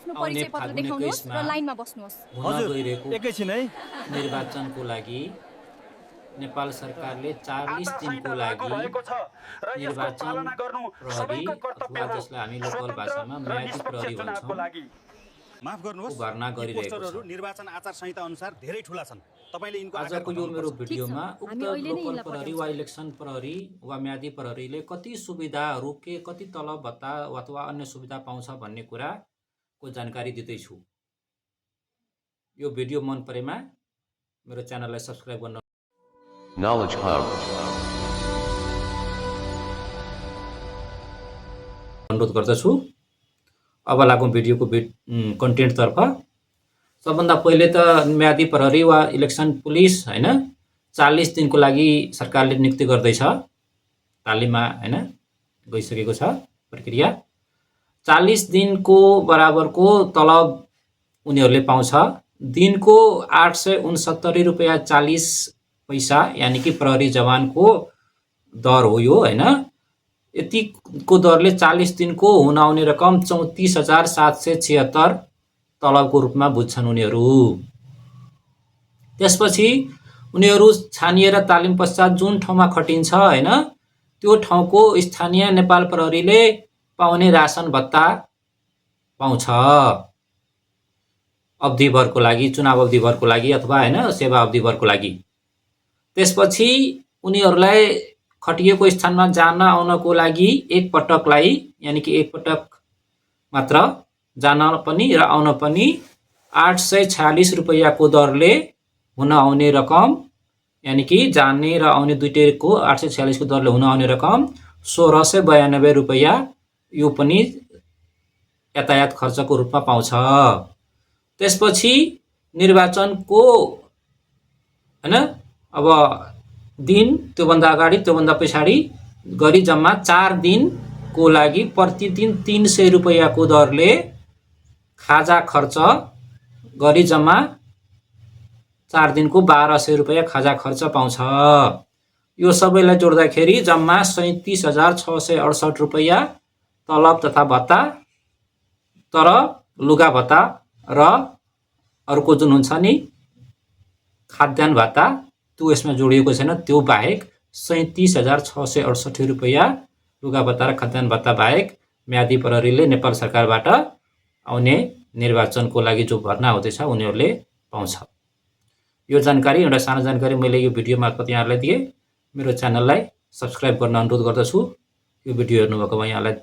आफ्नो परिचय पत्र देखाउनुहोस् र लाइनमा बस्नुहोस्। हजुर, एकैछिन है। निर्वाचनको लागि नेपाल सरकारले 40 दिनको लागि निर्वाचन प्रहरी अथवा जसलाई हामी लोकल भाषामा म्यादी प्रहरी भन्छौँ माफ गर्नुहोस्, भर्ना गरिरहेको छ। पोस्टरहरू निर्वाचन आचार संहिता अनुसार धेरै ठूला छन्। तपाईले यिनको आजको यो मेरो भिडियोमा उक्त हामी अहिले नै लोकल यिनलाई प्रहरी वा इलेक्सन प्रहरी वा म्यादी प्रहरीले कति सुविधाहरू के कति तलब भत्ता अथवा अन्य सुविधा पाउँछ भन्ने कुराको जानकारी दिँदैछु। यो भिडियो मन परेमा मेरो च्यानललाई सब्स्क्राइब गर्न Knowledge Hub. अनुरोध गर्दछु। अब लागौँ भिडियोको कन्टेन्टतर्फ। सबभन्दा पहिले त म्यादी प्रहरी वा इलेक्सन पुलिस हैन 40 दिनको लागि सरकारले नियुक्ति गर्दैछ। तालिममा हैन गइसकेको छ प्रक्रिया। 40 दिनको बराबरको तलब उनीहरूले पाउँछ। दिनको 869 रुपैयाँ 40 पैसा यानि कि प्रहरी जवानको दर हो यो हैन। यतिको दरले 40 दिनको हुन आउने रकम 34,776 तलबको रूपमा बुझ्छन् उनीहरू। त्यसपछि उनीहरू छानिएर तालिम पश्चात जुन ठाउँमा खटिन्छ हैन त्यो ठाउँको स्थानीय नेपाल प्रहरीले पाउने राशन भत्ता पाउँछ। अवधिभरको लागि, चुनाव अवधिभरको लागि अथवा हैन सेवा अवधिभरको लागि। त्यसपछि उनीहरूलाई खटिएको स्थानमा जान आउनको लागि एक पटकलाई यानि कि एक पटक मात्र जान पनि र आउन पनि 846 रुपैयाँको दरले हुन आउने रकम यानि कि जाने र आउने दुईटैको 846 को दरले हुन आउने रकम 1692 रुपैयाँ यो पनि यातायात खर्चको रूपमा पाउँछ। त्यसपछि निर्वाचनको हैन अब दिन त्योभन्दा अगाडि त्योभन्दा पछाडि गरी जम्मा 4 दिनको लागि प्रतिदिन 300 रुपैयाँको दरले खाजा खर्च गरी जम्मा 4 दिनको 1200 रुपैयाँ खाजा खर्च पाउँछ। यो सबैलाई जोड्दाखेरि जम्मा 37,668 रुपैयाँ तलब तथा भत्ता। तर लुगा भत्ता र अर्को जुन हुन्छ नि खाद्यान्न भत्ता त्यो यसमा जोडिएको छैन। त्यो बाहेक 37,668 रुपैयाँ लुगा भत्ता र खाद्यान्न भत्ता बाहेक म्यादी प्रहरीले नेपाल सरकारबाट आउने निर्वाचनको लागि जो भर्ना हुँदैछ उनीहरूले पाउँछ। यो जानकारी एउटा सानो जानकारी मैले यो भिडियो मार्फत यहाँहरूलाई दिएँ। मेरो च्यानललाई सब्स्क्राइब गर्न अनुरोध गर्दछु। यो भिडियो हेर्नुभएकोमा यहाँलाई